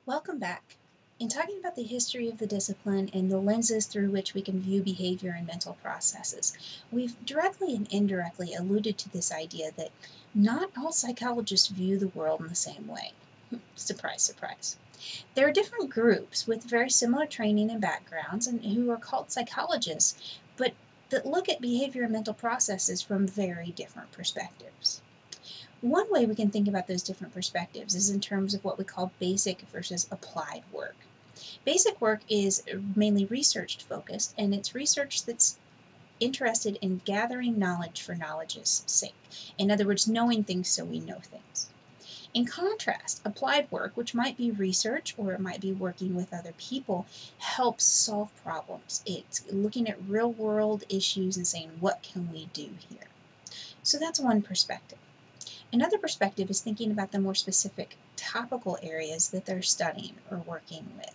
Welcome back. In talking about the history of the discipline and the lenses through which we can view behavior and mental processes, we've directly and indirectly alluded to this idea that not all psychologists view the world in the same way. Surprise, surprise. There are different groups with very similar training and backgrounds and who are called psychologists, but that look at behavior and mental processes from very different perspectives. One way we can think about those different perspectives is in terms of what we call basic versus applied work. Basic work is mainly research focused, and it's research that's interested in gathering knowledge for knowledge's sake. In other words, knowing things so we know things. In contrast, applied work, which might be research or it might be working with other people, helps solve problems. It's looking at real world issues and saying, what can we do here? So that's one perspective. Another perspective is thinking about the more specific topical areas that they're studying or working with.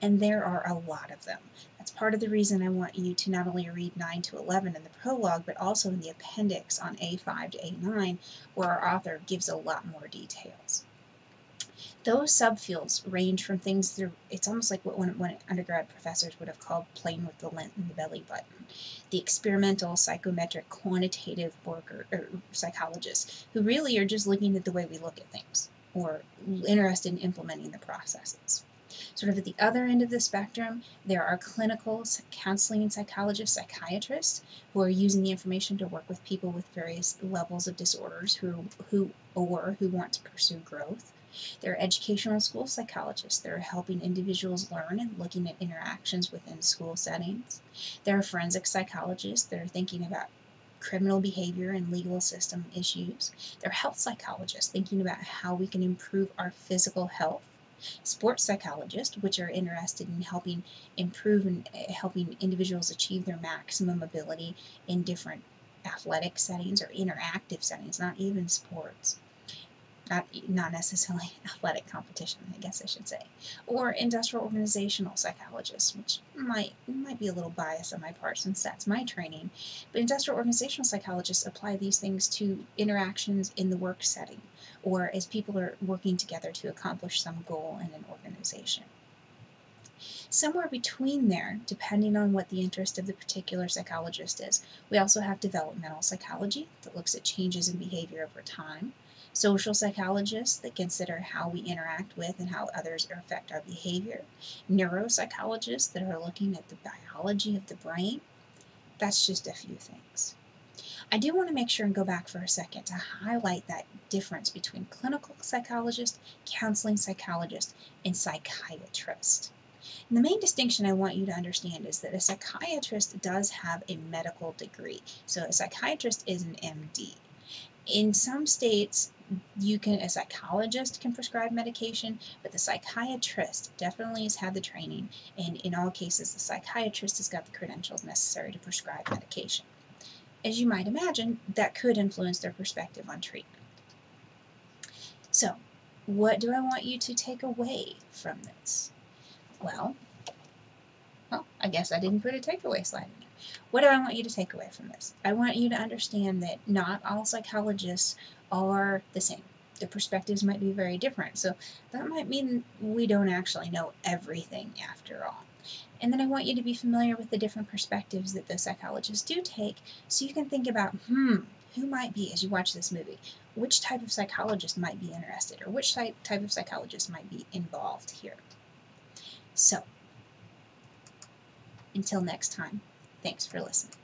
And there are a lot of them. That's part of the reason I want you to not only read 9 to 11 in the prologue, but also in the appendix on A5 to A9, where our author gives a lot more details. Those subfields range from things that it's almost like what one undergrad professors would have called playing with the lint in the belly button. The experimental, psychometric, quantitative worker or psychologists who really are just looking at the way we look at things or interested in implementing the processes. Sort of at the other end of the spectrum, there are clinical counseling psychologists, psychiatrists, who are using the information to work with people with various levels of disorders who want to pursue growth. There are educational school psychologists that are helping individuals learn and looking at interactions within school settings. There are forensic psychologists that are thinking about criminal behavior and legal system issues. There are health psychologists thinking about how we can improve our physical health. Sports psychologists, which are interested in helping improve and helping individuals achieve their maximum ability in different athletic settings or interactive settings, not even sports. Not necessarily athletic competition, I guess I should say, or industrial organizational psychologists, which might be a little biased on my part since that's my training, but industrial organizational psychologists apply these things to interactions in the work setting, or as people are working together to accomplish some goal in an organization. Somewhere between there, depending on what the interest of the particular psychologist is, we also have developmental psychology that looks at changes in behavior over time, social psychologists that consider how we interact with and how others affect our behavior, neuropsychologists that are looking at the biology of the brain. That's just a few things. I do want to make sure and go back for a second to highlight that difference between clinical psychologist, counseling psychologist, and psychiatrist. And the main distinction I want you to understand is that a psychiatrist does have a medical degree. So a psychiatrist is an MD. In some states, a psychologist can prescribe medication, but the psychiatrist definitely has had the training, and in all cases, the psychiatrist has got the credentials necessary to prescribe medication. As you might imagine, that could influence their perspective on treatment. So, what do I want you to take away from this? Well, I guess I didn't put a takeaway slide in there. What do I want you to take away from this? I want you to understand that not all psychologists are the same. The perspectives might be very different, so that might mean we don't actually know everything after all. And then I want you to be familiar with the different perspectives that those psychologists do take, so you can think about, who might be, as you watch this movie, which type of psychologist might be interested, or which type of psychologist might be involved here. So, until next time, thanks for listening.